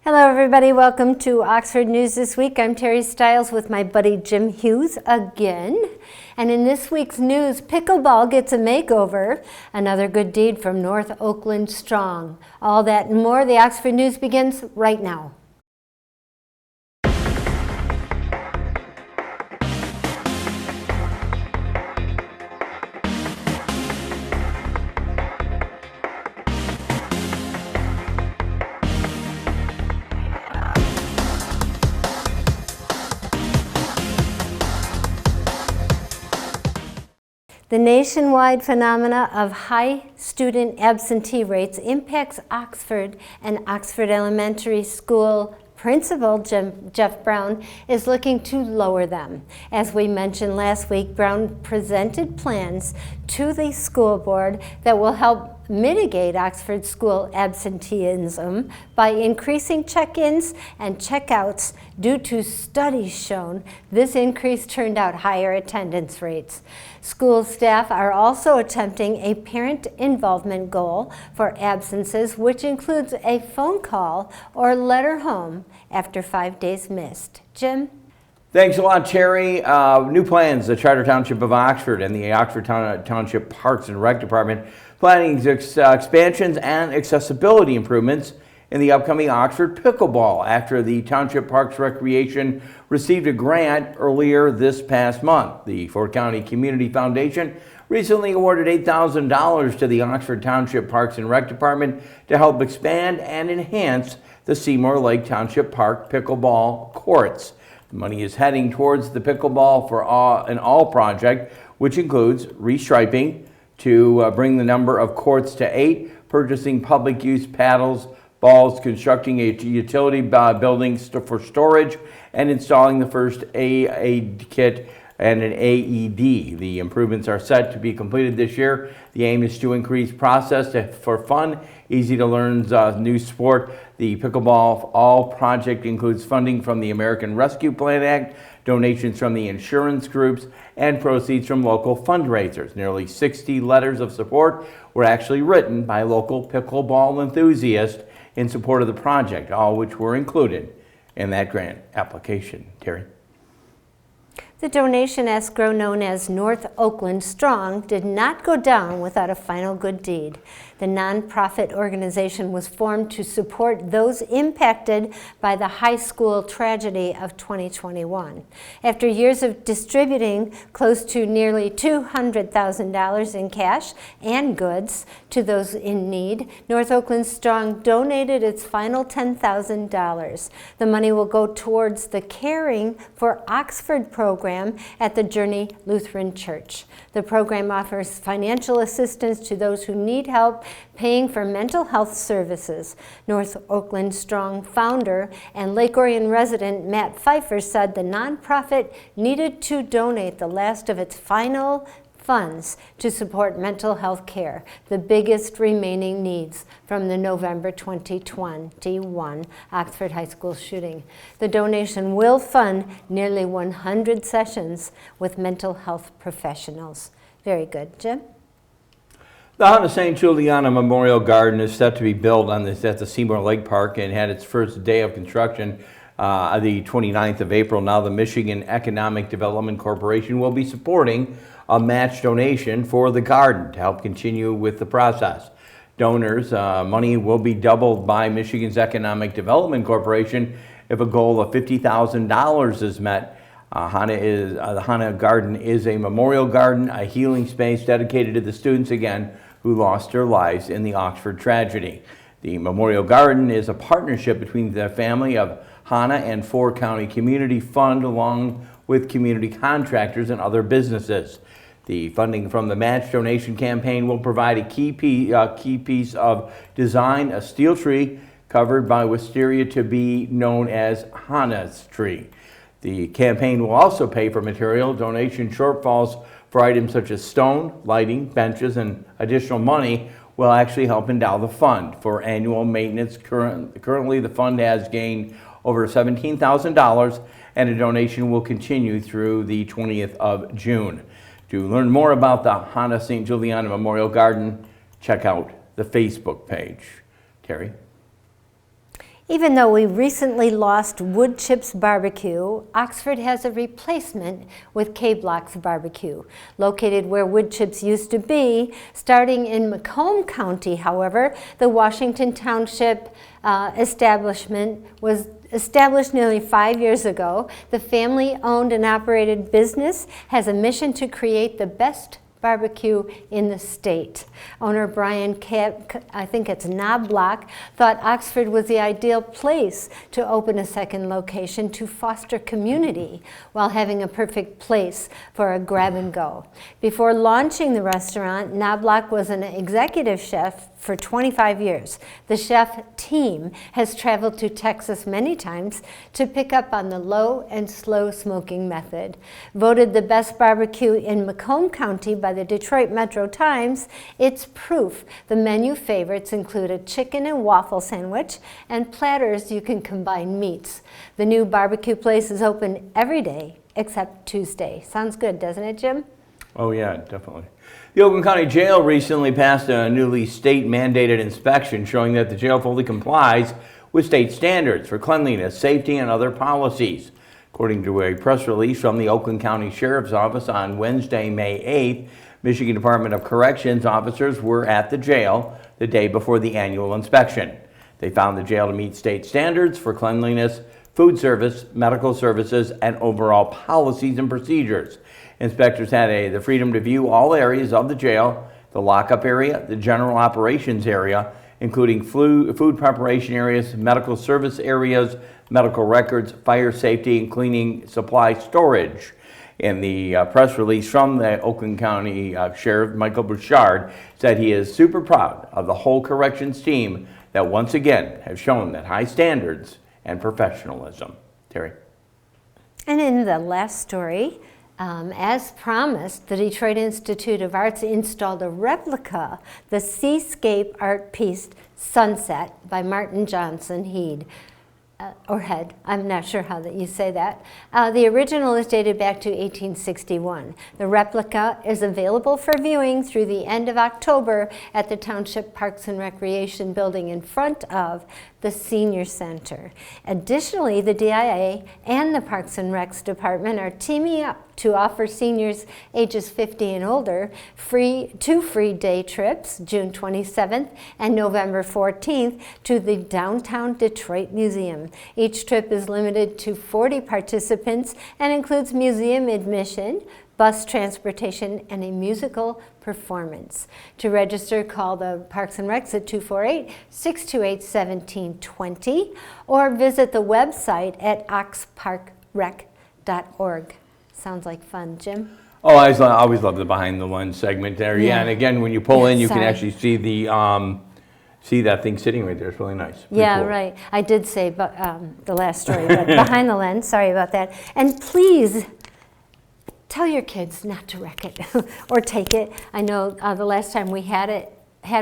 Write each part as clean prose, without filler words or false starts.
Hello everybody, welcome to Oxford News This Week. I'm Terry Stiles with my buddy Jim Hughes again. And in this week's news, pickleball gets a makeover. Another good deed from North Oakland Strong. All that and more, the Oxford News begins right now. The nationwide phenomena of high student absentee rates impacts Oxford, and Oxford Elementary School Principal Jeff Brown is looking to lower them. As we mentioned last week, Brown presented plans to the school board that will help mitigate Oxford school absenteeism by increasing check-ins and check-outs. Due to studies shown, this increase turned out higher attendance rates. School staff are also attempting a parent involvement goal for absences, which includes a phone call or letter home after 5 days missed. Jim? Thanks a lot, Terry. New plans, the Charter Township of Oxford and the Oxford Township Parks and Rec Department planning expansions and accessibility improvements in the upcoming Oxford Pickleball after the Township Parks Recreation received a grant earlier this past month. The Fort County Community Foundation recently awarded $8,000 to the Oxford Township Parks and Rec Department to help expand and enhance the Seymour Lake Township Park pickleball courts. The money is heading towards the Pickleball for All project, which includes restriping to bring the number of courts to 8, purchasing public use paddles, balls, constructing a utility building for storage, and installing the first aid kit and an AED. The improvements are set to be completed this year. The aim is to increase process for fun, easy to learn new sport. The Pickleball All project includes funding from the American Rescue Plan Act, donations from the insurance groups, and proceeds from local fundraisers. Nearly 60 letters of support were actually written by local pickleball enthusiasts in support of the project, all which were included in that grant application. Terry? The donation escrow, known as North Oakland Strong, did not go down without a final good deed. The nonprofit organization was formed to support those impacted by the high school tragedy of 2021. After years of distributing close to nearly $200,000 in cash and goods to those in need, North Oakland Strong donated its final $10,000. The money will go towards the Caring for Oxford program at the Journey Lutheran Church. The program offers financial assistance to those who need help paying for mental health services. North Oakland Strong founder and Lake Orion resident Matt Pfeiffer said the nonprofit needed to donate the last of its final funds to support mental health care, the biggest remaining needs from the November 2021 Oxford High School shooting. The donation will fund nearly 100 sessions with mental health professionals. Very good. Jim? The Hannah St. Juliana Memorial Garden is set to be built at the Seymour Lake Park and had its first day of construction the 29th of April. Now the Michigan Economic Development Corporation will be supporting a match donation for the garden to help continue with the process. Donors' money will be doubled by Michigan's Economic Development Corporation if a goal of $50,000 is met. The Hannah Garden is a memorial garden, a healing space dedicated to the students again who lost their lives in the Oxford tragedy. The Memorial Garden is a partnership between the family of Hannah and Fort County Community Fund, along with community contractors and other businesses. The funding from the match donation campaign will provide a key piece of design, a steel tree covered by wisteria to be known as Hannah's tree. The campaign will also pay for material donation shortfalls for items such as stone, lighting, benches, and additional money will actually help endow the fund for annual maintenance. Currently, the fund has gained over $17,000, and a donation will continue through the 20th of June. To learn more about the Hannah St. Juliana Memorial Garden, check out the Facebook page. Terry? Even though we recently lost Wood Chips Barbecue, Oxford has a replacement with K-Block's Barbecue. Located where Wood Chips used to be, starting in Macomb County, however, the Washington Township establishment was established nearly 5 years ago. The family-owned and operated business has a mission to create the best barbecue in the state. Owner Brian, I think it's Knobloch, thought Oxford was the ideal place to open a second location to foster community while having a perfect place for a grab and go. Before launching the restaurant, Knobloch was an executive chef for 25 years. The chef team has traveled to Texas many times to pick up on the low and slow smoking method. Voted the best barbecue in Macomb County by the Detroit Metro Times, it's proof the menu favorites include a chicken and waffle sandwich and platters you can combine meats. The new barbecue place is open every day except Tuesday. Sounds good, doesn't it, Jim? Oh yeah, definitely. The Oakland County Jail recently passed a newly state-mandated inspection showing that the jail fully complies with state standards for cleanliness, safety, and other policies. According to a press release from the Oakland County Sheriff's Office on Wednesday, May 8th, Michigan Department of Corrections officers were at the jail the day before the annual inspection. They found the jail to meet state standards for cleanliness, food service, medical services, and overall policies and procedures. Inspectors had the freedom to view all areas of the jail, the lockup area, the general operations area, including food preparation areas, medical service areas, medical records, fire safety, and cleaning supply storage. In the press release from the Oakland County Sheriff, Michael Bouchard, said he is super proud of the whole corrections team that once again have shown that high standards and professionalism. Terry. And in the last story, as promised, the Detroit Institute of Arts installed a replica, the Seascape art piece Sunset by Martin Johnson Head. Or Head, I'm not sure how that you say that. The original is dated back to 1861. The replica is available for viewing through the end of October at the Township Parks and Recreation Building in front of the Senior Center. Additionally, the DIA and the Parks and Recs Department are teaming up to offer seniors ages 50 and older two free day trips, June 27th and November 14th, to the Downtown Detroit Museum. Each trip is limited to 40 participants and includes museum admission, bus transportation, and a musical performance. To register, call the Parks and Recs at 248-628-1720 or visit the website at oxparkrec.org. Sounds like fun, Jim. Oh, I always love the behind the lens segment there. Yeah, and again, when you pull in, you can actually see the see that thing sitting right there. It's really nice. Pretty cool. Right. I did say the last story, but behind the lens. Sorry about that. And please tell your kids not to wreck it or take it. I know the last time we had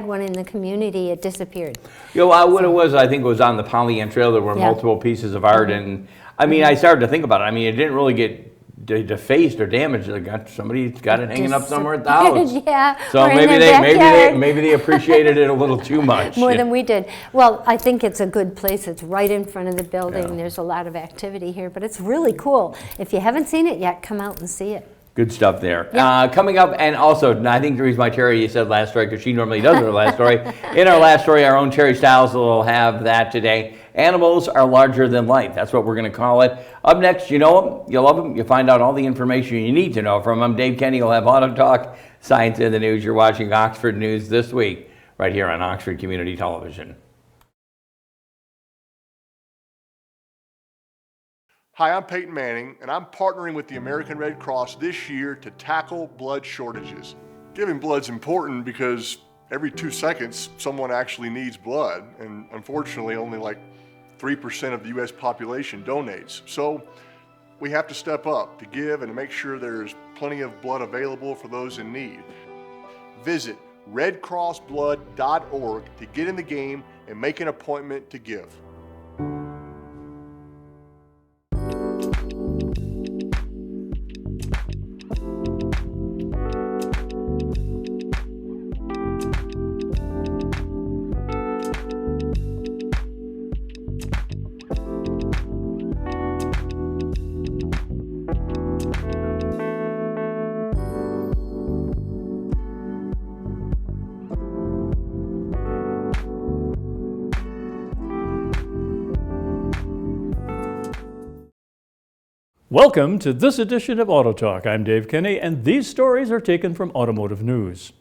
one in the community, it disappeared. What it was, I think it was on the Pollyant Trail. There were multiple pieces of art, and I mean, I started to think about it. I mean, it didn't really get defaced or damaged. Somebody's got it hanging up somewhere at the house. Yeah. So maybe they appreciated it a little too much. More than we did. Well, I think it's a good place. It's right in front of the building. Yeah. There's a lot of activity here, but it's really cool. If you haven't seen it yet, come out and see it. Good stuff there. Yep. Coming up, and also, I think the reason why Terry said last story, because she normally does her last story. In our last story, our own Terry Stiles will have that today. Animals are larger than life. That's what we're going to call it. Up next, you know them, you love them, you find out all the information you need to know from them. Dave Kenny will have Auto Talk, Science in the News. You're watching Oxford News This Week, right here on Oxford Community Television. Hi, I'm Peyton Manning, and I'm partnering with the American Red Cross this year to tackle blood shortages. Giving blood's important because every 2 seconds, someone actually needs blood, and unfortunately, only like 3% of the U.S. population donates. So we have to step up to give and to make sure there's plenty of blood available for those in need. Visit redcrossblood.org to get in the game and make an appointment to give. Welcome to this edition of Auto Talk. I'm Dave Kenny, and these stories are taken from Automotive News.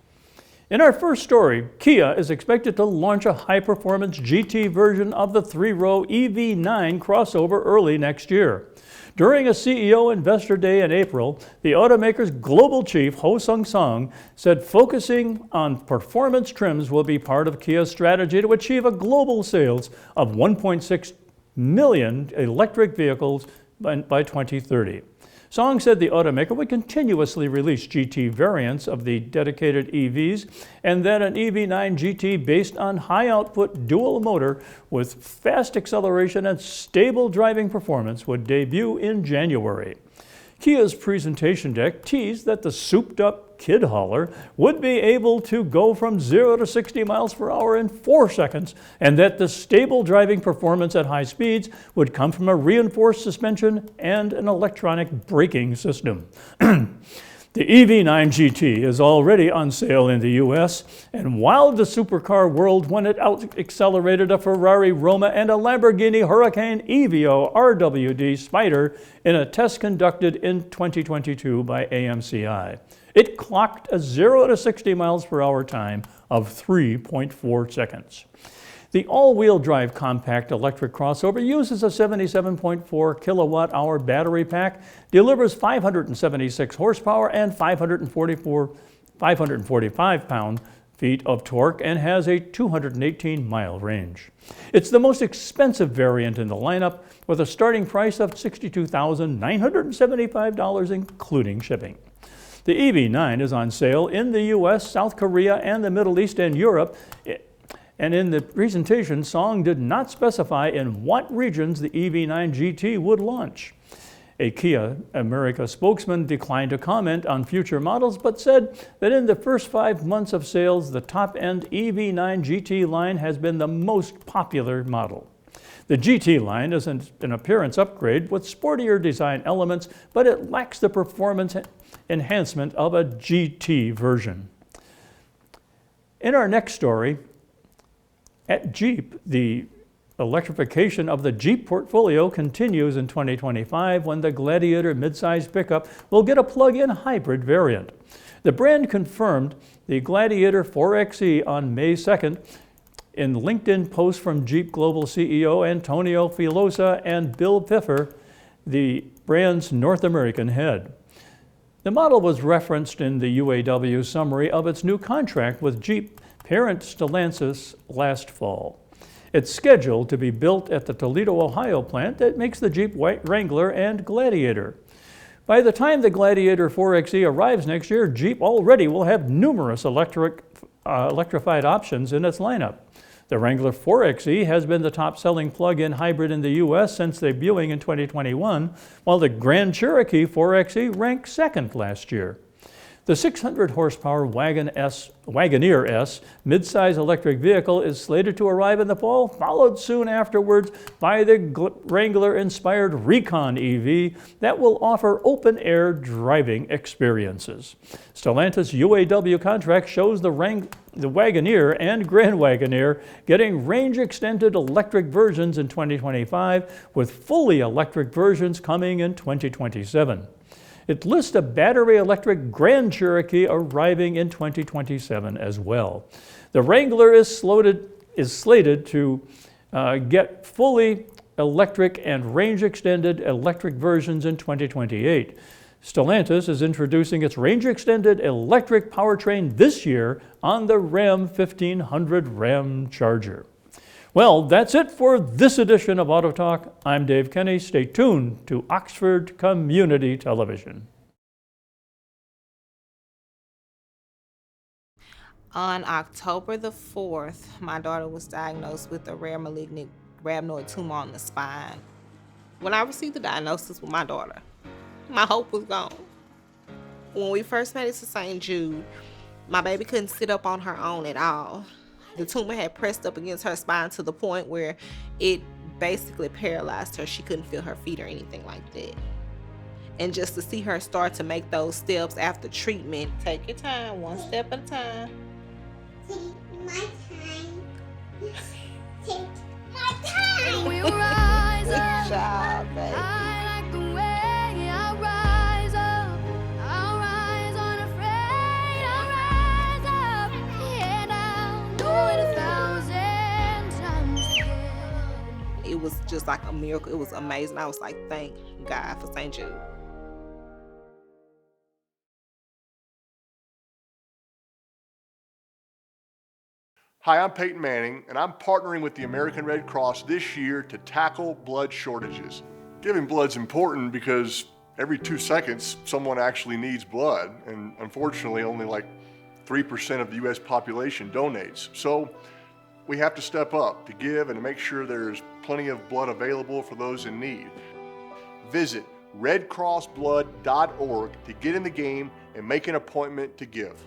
In our first story, Kia is expected to launch a high-performance GT version of the three-row EV9 crossover early next year. During a CEO Investor Day in April, the automaker's global chief, Ho Sung Song, said focusing on performance trims will be part of Kia's strategy to achieve a global sales of 1.6 million electric vehicles by 2030. Song said the automaker would continuously release GT variants of the dedicated EVs, and that an EV9 GT based on high-output dual motor with fast acceleration and stable driving performance would debut in January. Kia's presentation deck teased that the souped-up kid hauler would be able to go from 0 to 60 miles per hour in 4 seconds, and that the stable driving performance at high speeds would come from a reinforced suspension and an electronic braking system. The EV9 GT is already on sale in the US and wowed the supercar world when it out-accelerated a Ferrari Roma and a Lamborghini Huracan Evo RWD Spider in a test conducted in 2022 by AMCI. It clocked a 0 to 60 miles per hour time of 3.4 seconds. The all-wheel drive compact electric crossover uses a 77.4 kilowatt-hour battery pack, delivers 576 horsepower and 545 pound-feet of torque, and has a 218-mile range. It's the most expensive variant in the lineup, with a starting price of $62,975, including shipping. The EV9 is on sale in the US, South Korea, and the Middle East and Europe. And in the presentation, Song did not specify in what regions the EV9 GT would launch. A Kia America spokesman declined to comment on future models, but said that in the first 5 months of sales, the top-end EV9 GT line has been the most popular model. The GT line is an appearance upgrade with sportier design elements, but it lacks the performance enhancement of a GT version. In our next story, at Jeep, the electrification of the Jeep portfolio continues in 2025 when the Gladiator midsize pickup will get a plug-in hybrid variant. The brand confirmed the Gladiator 4xe on May 2nd in LinkedIn posts from Jeep Global CEO Antonio Filosa and Bill Pfeffer, the brand's North American head. The model was referenced in the UAW summary of its new contract with Jeep parent Stellantis last fall. It's scheduled to be built at the Toledo, Ohio plant that makes the Jeep Wrangler and Gladiator. By the time the Gladiator 4xe arrives next year, Jeep already will have numerous electrified options in its lineup. The Wrangler 4xe has been the top-selling plug-in hybrid in the US since debuting in 2021, while the Grand Cherokee 4xe ranked second last year. The 600-horsepower Wagoneer S midsize electric vehicle is slated to arrive in the fall, followed soon afterwards by the Wrangler-inspired Recon EV that will offer open-air driving experiences. Stellantis' UAW contract shows the Wagoneer and Grand Wagoneer getting range-extended electric versions in 2025, with fully electric versions coming in 2027. It lists a battery-electric Grand Cherokee arriving in 2027 as well. The Wrangler is slated to get fully electric and range-extended electric versions in 2028. Stellantis is introducing its range-extended electric powertrain this year on the Ram 1500 Ram Charger. Well, that's it for this edition of Auto Talk. I'm Dave Kenny. Stay tuned to Oxford Community Television. On October the 4th, my daughter was diagnosed with a rare malignant rhabdoid tumor on the spine. When I received the diagnosis with my daughter, my hope was gone. When we first made it to St. Jude, my baby couldn't sit up on her own at all. The tumor had pressed up against her spine to the point where it basically paralyzed her. She couldn't feel her feet or anything like that. And just to see her start to make those steps after treatment, take your time, one step at a time. Take my time. Take my time. Good job, baby. it was just like a miracle. It was amazing. I was like, thank God for St. Jude. Hi, I'm Peyton Manning, and I'm partnering with the American Red Cross this year to tackle blood shortages. Giving blood's important because every 2 seconds, someone actually needs blood, and unfortunately, only like 3% of the U.S. population donates. So we have to step up to give and to make sure there's plenty of blood available for those in need. Visit redcrossblood.org to get in the game and make an appointment to give.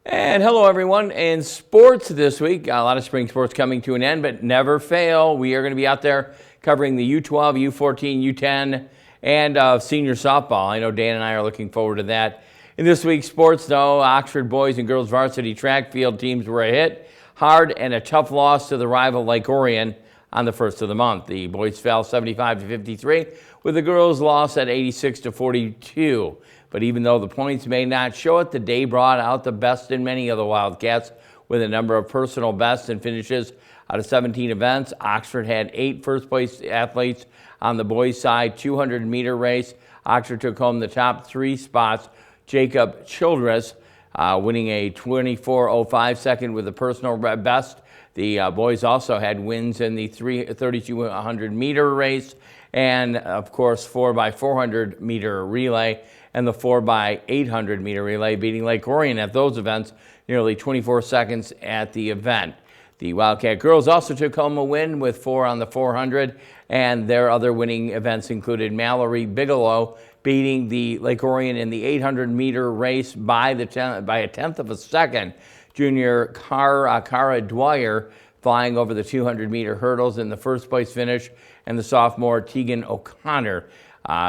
And hello, everyone. In sports this week, a lot of spring sports coming to an end, but never fail. We are going to be out there covering the U12, U14, U10, and senior softball. I know Dan and I are looking forward to that. In this week's sports, though, Oxford boys and girls varsity track field teams were a hit hard and a tough loss to the rival Lake Orion on the first of the month. The boys fell 75-53, with the girls' loss at 86-42. But even though the points may not show it, the day brought out the best in many of the Wildcats with a number of personal bests and finishes out of 17 events. Oxford had 8 first-place athletes on the boys' side 200-meter race. Oxford took home the top 3 spots. Jacob Childress winning a 24:05 second with a personal best. The boys also had wins in the 3,200-meter race and, of course, 4x400-meter relay and the 4x800-meter relay, beating Lake Orion at those events nearly 24 seconds at the event. The Wildcat girls also took home a win with 4 on the 400, and their other winning events included Mallory Bigelow beating the Lake Orion in the 800-meter race by a tenth of a second. Junior Cara Dwyer flying over the 200-meter hurdles in the first-place finish, and the sophomore Tegan O'Connor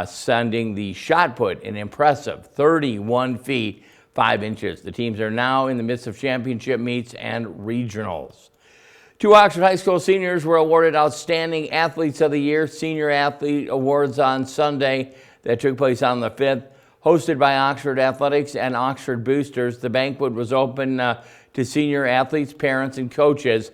sending the shot put an impressive 31 feet 5 inches. The teams are now in the midst of championship meets and regionals. 2 Oxford High School seniors were awarded Outstanding Athletes of the Year Senior Athlete Awards on Sunday. That took place on the 5th. Hosted by Oxford Athletics and Oxford Boosters, the banquet was open to senior athletes, parents, and coaches.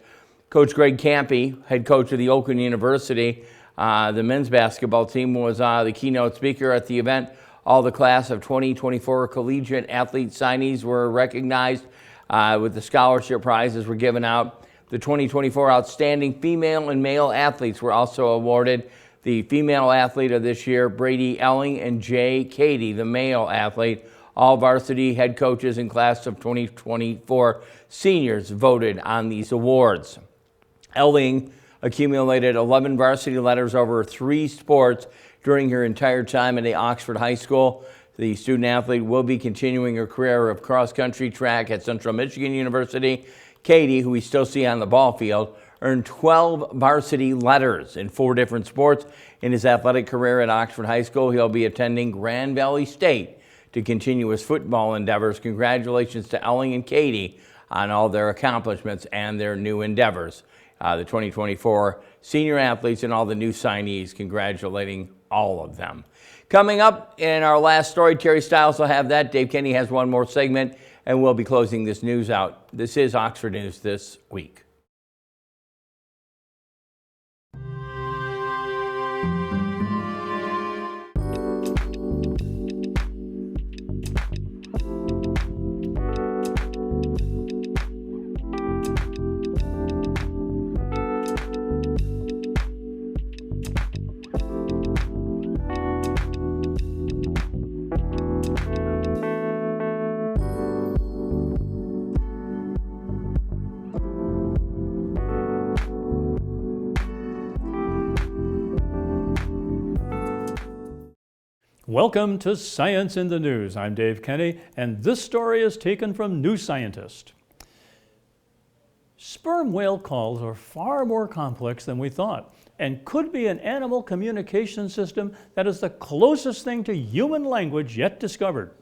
Coach Greg Campy, head coach of the Oakland University, the men's basketball team, was the keynote speaker at the event. All the class of 2024 collegiate athlete signees were recognized with the scholarship prizes were given out. The 2024 Outstanding Female and Male Athletes were also awarded. The female athlete of this year, Brady Elling, and Jay Cady, the male athlete. All varsity head coaches in class of 2024 seniors voted on these awards. Elling accumulated 11 varsity letters over 3 sports during her entire time at Oxford High School. The student athlete will be continuing her career of cross-country track at Central Michigan University. Cady, who we still see on the ball field, earned 12 varsity letters in 4 different sports. In his athletic career at Oxford High School, he'll be attending Grand Valley State to continue his football endeavors. Congratulations to Elling and Cady on all their accomplishments and their new endeavors. The 2024 senior athletes and all the new signees, congratulating all of them. Coming up in our last story, Terry Stiles will have that. Dave Kenny has one more segment, and we'll be closing this news out. This is Oxford News This Week. Welcome to Science in the News. I'm Dave Kenny, and this story is taken from New Scientist. Sperm whale calls are far more complex than we thought and could be an animal communication system that is the closest thing to human language yet discovered.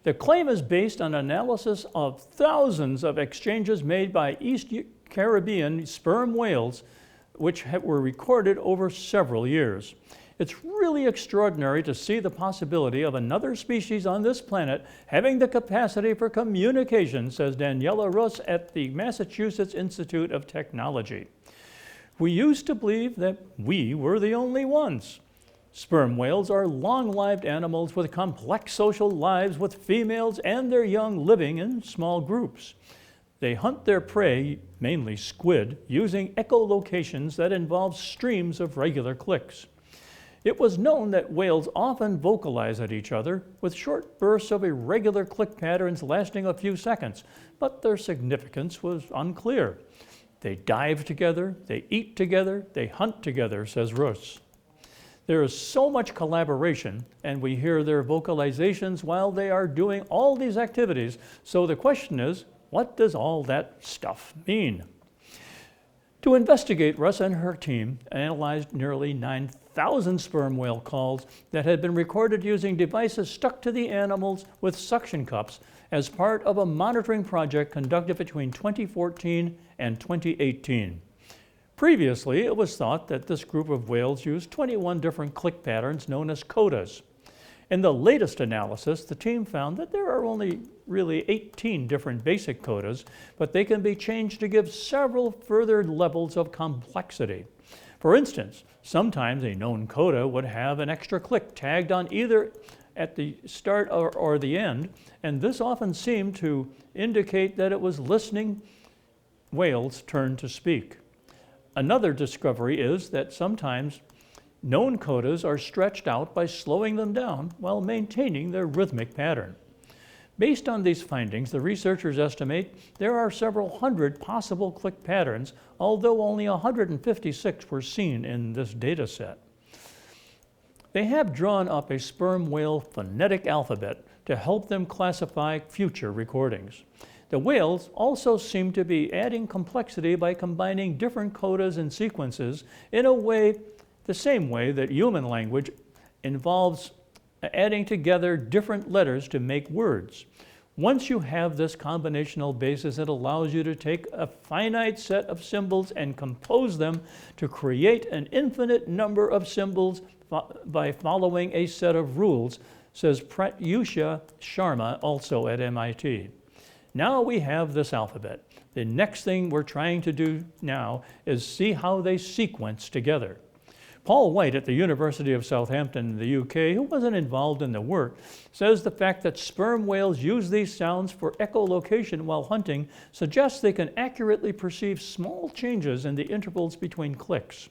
The claim is based on analysis of thousands of exchanges made by East Caribbean sperm whales, which were recorded over several years. It's really extraordinary to see the possibility of another species on this planet having the capacity for communication, says Daniela Russ at the Massachusetts Institute of Technology. We used to believe that we were the only ones. Sperm whales are long-lived animals with complex social lives, with females and their young living in small groups. They hunt their prey, mainly squid, using echolocations that involve streams of regular clicks. It was known that whales often vocalize at each other with short bursts of irregular click patterns lasting a few seconds, but their significance was unclear. They dive together, they eat together, they hunt together, says Russ. There is so much collaboration, and we hear their vocalizations while they are doing all these activities, so the question is, what does all that stuff mean? To investigate, Russ and her team analyzed nearly 9,000 sperm whale calls that had been recorded using devices stuck to the animals with suction cups as part of a monitoring project conducted between 2014 and 2018. Previously, it was thought that this group of whales used 21 different click patterns known as codas. In the latest analysis, the team found that there are only really 18 different basic codas, but they can be changed to give several further levels of complexity. For instance, sometimes a known coda would have an extra click tagged on either at the start or the end, and this often seemed to indicate that it was listening whales' turn to speak. Another discovery is that sometimes known codas are stretched out by slowing them down while maintaining their rhythmic pattern. Based on these findings, the researchers estimate there are several hundred possible click patterns, although only 156 were seen in this data set. They have drawn up a sperm whale phonetic alphabet to help them classify future recordings. The whales also seem to be adding complexity by combining different codas and sequences in a way, the same way that human language involves adding together different letters to make words. Once you have this combinational basis, it allows you to take a finite set of symbols and compose them to create an infinite number of symbols by following a set of rules, says Pratyusha Sharma, also at MIT. Now we have this alphabet. The next thing we're trying to do now is see how they sequence together. Paul White at the University of Southampton in the UK, who wasn't involved in the work, says the fact that sperm whales use these sounds for echolocation while hunting suggests they can accurately perceive small changes in the intervals between clicks.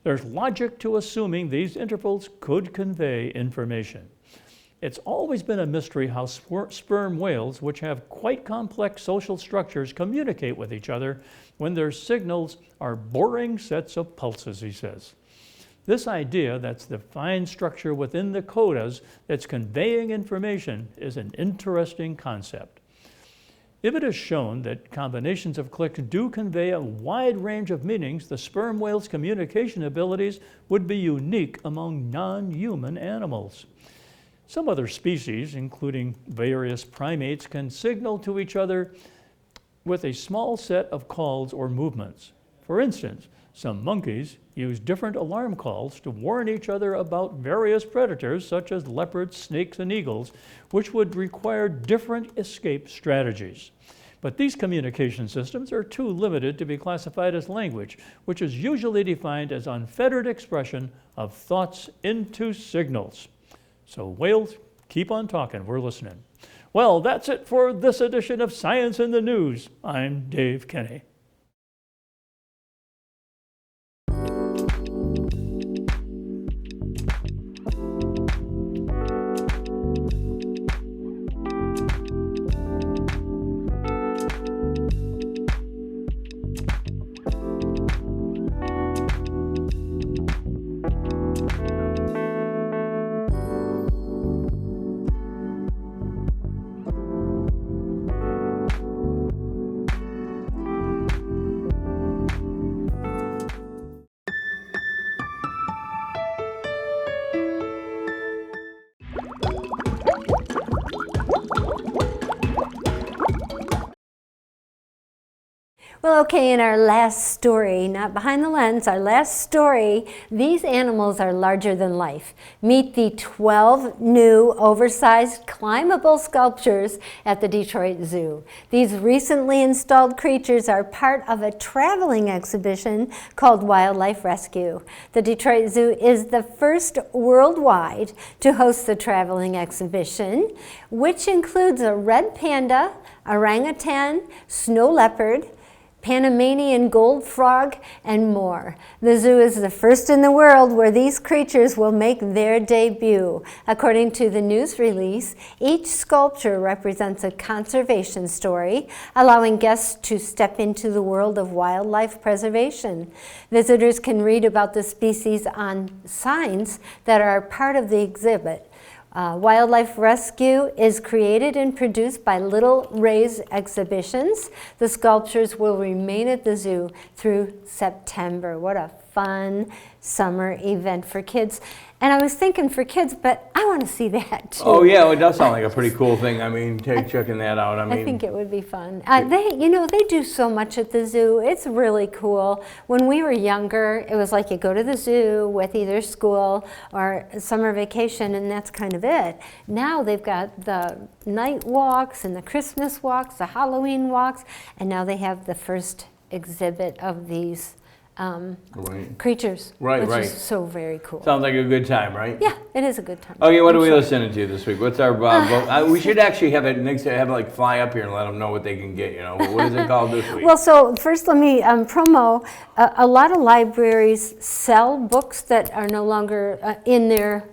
There's logic to assuming these intervals could convey information. It's always been a mystery how sperm whales, which have quite complex social structures, communicate with each other when their signals are boring sets of pulses, he says. This idea that's the fine structure within the codas that's conveying information is an interesting concept. If it is shown that combinations of clicks do convey a wide range of meanings, the sperm whale's communication abilities would be unique among non-human animals. Some other species, including various primates, can signal to each other with a small set of calls or movements. For instance, some monkeys use different alarm calls to warn each other about various predators, such as leopards, snakes, and eagles, which would require different escape strategies. But these communication systems are too limited to be classified as language, which is usually defined as unfettered expression of thoughts into signals. So whales, keep on talking, we're listening. Well, that's it for this edition of Science in the News. I'm Dave Kenny. Well, okay, in our last story, not behind the lens, our last story, these animals are larger than life. Meet the 12 new oversized climbable sculptures at the Detroit Zoo. These recently installed creatures are part of a traveling exhibition called Wildlife Rescue. The Detroit Zoo is the first worldwide to host the traveling exhibition, which includes a red panda, orangutan, snow leopard, Panamanian gold frog, and more. The zoo is the first in the world where these creatures will make their debut. According to the news release, each sculpture represents a conservation story, allowing guests to step into the world of wildlife preservation. Visitors can read about the species on signs that are part of the exhibit. Wildlife Rescue is created and produced by Little Ray's Exhibitions. The sculptures will remain at the zoo through September. What a fun summer event for kids. And I was thinking for kids, but I want to see that too. Oh yeah, well, it does sound like a pretty cool thing. I mean, checking that out. I think it would be fun. They do so much at the zoo. It's really cool. When we were younger, it was like you go to the zoo with either school or summer vacation, and that's kind of it. Now they've got the night walks and the Christmas walks, the Halloween walks, and now they have the first exhibit of these creatures, which is so very cool. Sounds like a good time, right? Yeah, it is a good time. Okay, what are we listening to this week? What's our we should actually have it next. Have it like fly up here and let them know what they can get. You know, what is it called this week? Well, so first let me promo. A lot of libraries sell books that are no longer in their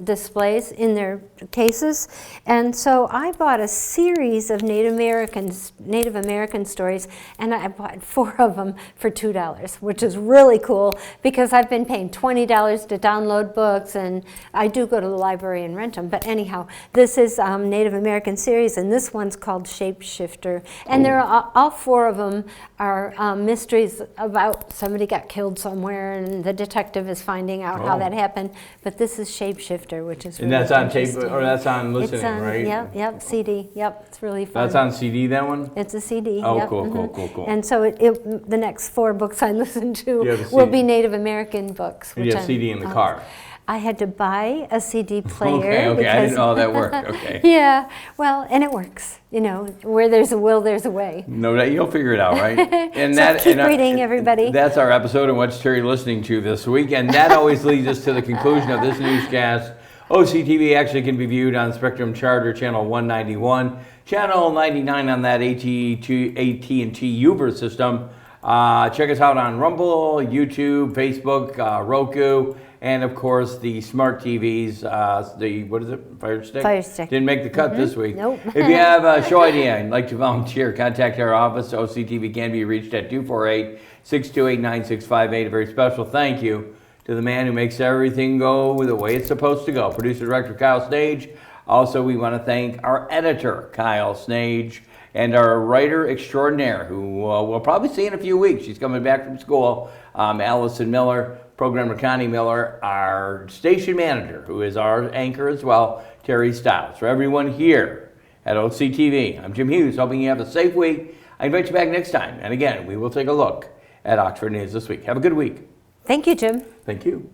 displays, in their cases, and so I bought a series of Native American stories, and I bought 4 of them for $2, which is really cool because I've been paying $20 to download books, and I do go to the library and rent them. But anyhow, this is Native American series, and this one's called Shapeshifter. And there are all 4 of them are mysteries about somebody got killed somewhere, and the detective is finding out how that happened. But this is Shapeshifter, which is really and that's on tape, interesting. or that's on listening, It's on, right? Yep, CD. Yep, it's really fun. That's on CD, that one? It's a CD. Oh, yep, cool. And so the next 4 books I listen to have a will CD. be Native American books. And you have CD in the car. I had to buy a CD player. Okay, I didn't know how that worked. Okay. Yeah, well, and it works. You know, where there's a will, there's a way. No, you'll figure it out, right? And So keep reading, everybody. That's our episode of What's Terry listening to this week, and that always leads us to the conclusion of this newscast. OCTV actually can be viewed on Spectrum Charter Channel 191, Channel 99 on that AT&T Uber system. Check us out on Rumble, YouTube, Facebook, Roku, and of course the smart TVs. What is it? Fire Stick? Fire Stick. Didn't make the cut this week. Nope. If you have a show idea and like to volunteer, contact our office. OCTV can be reached at 248-628-9658. A very special thank you to the man who makes everything go the way it's supposed to go. Producer Director Kyle Snage. Also, we want to thank our editor, Kyle Snage, and our writer extraordinaire, who we'll probably see in a few weeks. She's coming back from school, Allison Miller, programmer Connie Miller, our station manager, who is our anchor as well, Terry Stiles. For everyone here at OCTV, I'm Jim Hughes, hoping you have a safe week. I invite you back next time. And again, we will take a look at Oxford News this week. Have a good week. Thank you, Jim. Thank you.